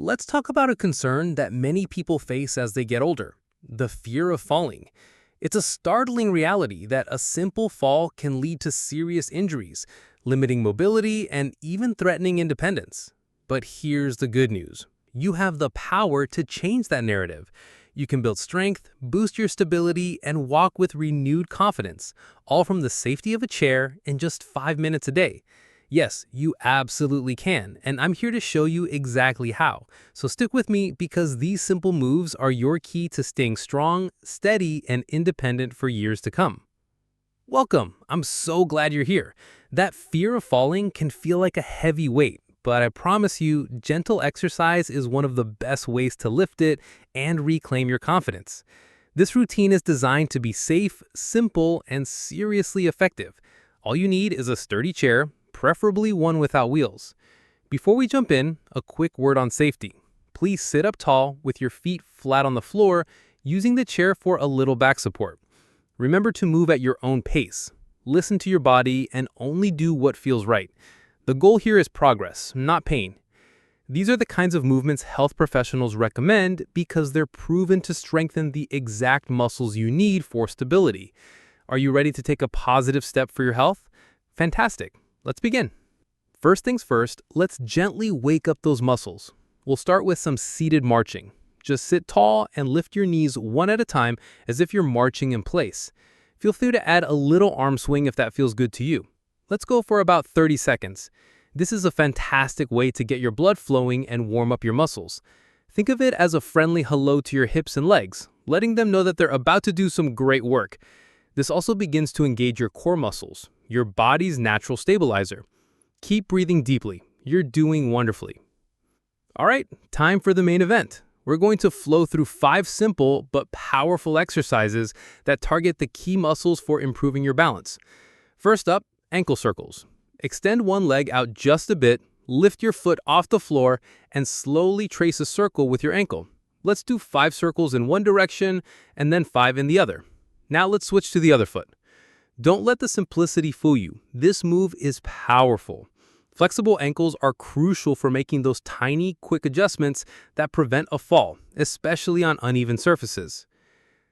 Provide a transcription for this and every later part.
Let's talk about a concern that many people face as they get older: the fear of falling. It's a startling reality that a simple fall can lead to serious injuries, limiting mobility and even threatening independence. But here's the good news: you have the power to change that narrative. You can build strength, boost your stability, and walk with renewed confidence, all from the safety of a chair in just 5 minutes a day. Yes, you absolutely can, and I'm here to show you exactly how. So stick with me because these simple moves are your key to staying strong, steady, and independent for years to come. Welcome! I'm so glad you're here. That fear of falling can feel like a heavy weight, but I promise you, gentle exercise is one of the best ways to lift it and reclaim your confidence. This routine is designed to be safe, simple, and seriously effective. All you need is a sturdy chair, preferably one without wheels. Before we jump in, a quick word on safety. Please sit up tall with your feet flat on the floor, using the chair for a little back support. Remember to move at your own pace. Listen to your body and only do what feels right. The goal here is progress, not pain. These are the kinds of movements health professionals recommend because they're proven to strengthen the exact muscles you need for stability. Are you ready to take a positive step for your health? Fantastic. Let's begin. First things first, let's gently wake up those muscles. We'll start with some seated marching. Just sit tall and lift your knees one at a time as if you're marching in place. Feel free to add a little arm swing if that feels good to you. Let's go for about 30 seconds. This is a fantastic way to get your blood flowing and warm up your muscles. Think of it as a friendly hello to your hips and legs, letting them know that they're about to do some great work. This also begins to engage your core muscles, your body's natural stabilizer. Keep breathing deeply. You're doing wonderfully. All right, time for the main event. We're going to flow through 5 simple but powerful exercises that target the key muscles for improving your balance. First up, ankle circles. Extend one leg out just a bit, lift your foot off the floor, and slowly trace a circle with your ankle. Let's do 5 circles in one direction and then 5 in the other. Now let's switch to the other foot. Don't let the simplicity fool you. This move is powerful. Flexible ankles are crucial for making those tiny, quick adjustments that prevent a fall, especially on uneven surfaces.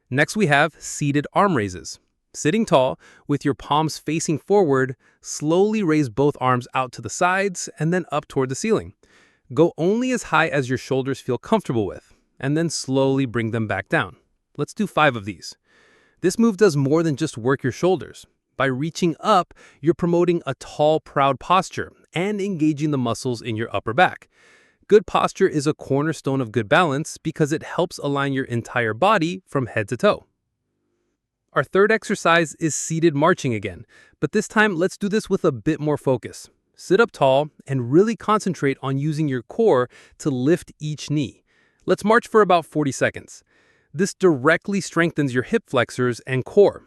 Next, we have seated arm raises. Sitting tall, with your palms facing forward, slowly raise both arms out to the sides and then up toward the ceiling. Go only as high as your shoulders feel comfortable with, and then slowly bring them back down. Let's do 5 of these. This move does more than just work your shoulders. By reaching up, you're promoting a tall, proud posture and engaging the muscles in your upper back. Good posture is a cornerstone of good balance because it helps align your entire body from head to toe. Our third exercise is seated marching again, but this time let's do this with a bit more focus. Sit up tall and really concentrate on using your core to lift each knee. Let's march for about 40 seconds. This directly strengthens your hip flexors and core.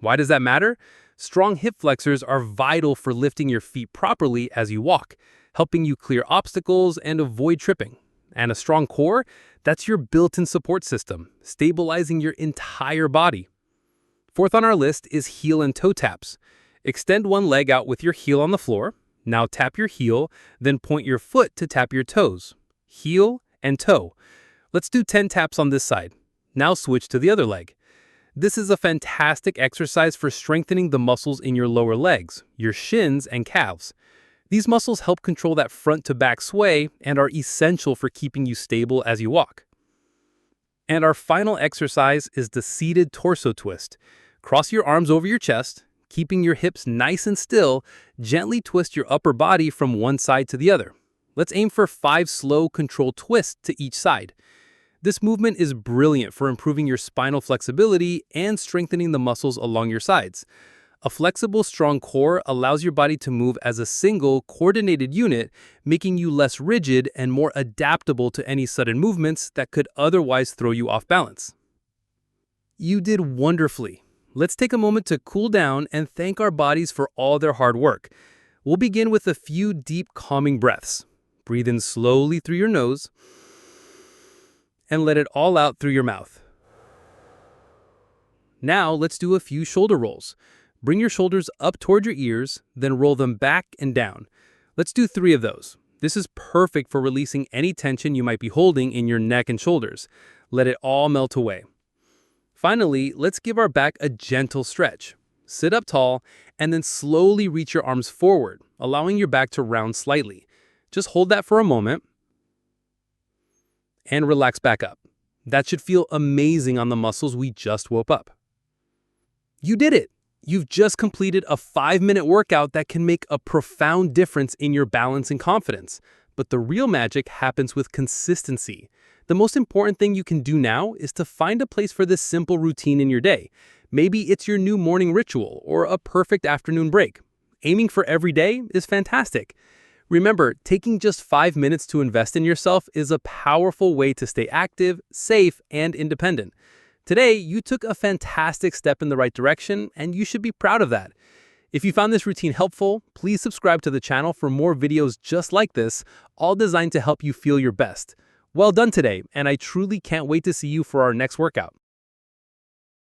Why does that matter? Strong hip flexors are vital for lifting your feet properly as you walk, helping you clear obstacles and avoid tripping. And a strong core, that's your built-in support system, stabilizing your entire body. Fourth on our list is heel and toe taps. Extend one leg out with your heel on the floor. Now tap your heel, then point your foot to tap your toes. Heel and toe. Let's do 10 taps on this side. Now switch to the other leg. This is a fantastic exercise for strengthening the muscles in your lower legs, your shins and calves. These muscles help control that front to back sway and are essential for keeping you stable as you walk. And our final exercise is the seated torso twist. Cross your arms over your chest, keeping your hips nice and still. Gently twist your upper body from one side to the other. Let's aim for 5 slow, controlled twists to each side. This movement is brilliant for improving your spinal flexibility and strengthening the muscles along your sides. A flexible, strong core allows your body to move as a single, coordinated unit, making you less rigid and more adaptable to any sudden movements that could otherwise throw you off balance. You did wonderfully. Let's take a moment to cool down and thank our bodies for all their hard work. We'll begin with a few deep, calming breaths. Breathe in slowly through your nose and let it all out through your mouth. Now let's do a few shoulder rolls. Bring your shoulders up toward your ears, then roll them back and down. Let's do 3 of those. This is perfect for releasing any tension you might be holding in your neck and shoulders. Let it all melt away. Finally, let's give our back a gentle stretch. Sit up tall and then slowly reach your arms forward, allowing your back to round slightly. Just hold that for a moment and relax back up. That should feel amazing on the muscles we just woke up. You did it! You've just completed a 5-minute workout that can make a profound difference in your balance and confidence. But the real magic happens with consistency. The most important thing you can do now is to find a place for this simple routine in your day. Maybe it's your new morning ritual or a perfect afternoon break. Aiming for every day is fantastic. Remember, taking just 5 minutes to invest in yourself is a powerful way to stay active, safe, and independent. Today, you took a fantastic step in the right direction, and you should be proud of that. If you found this routine helpful, please subscribe to the channel for more videos just like this, all designed to help you feel your best. Well done today, and I truly can't wait to see you for our next workout.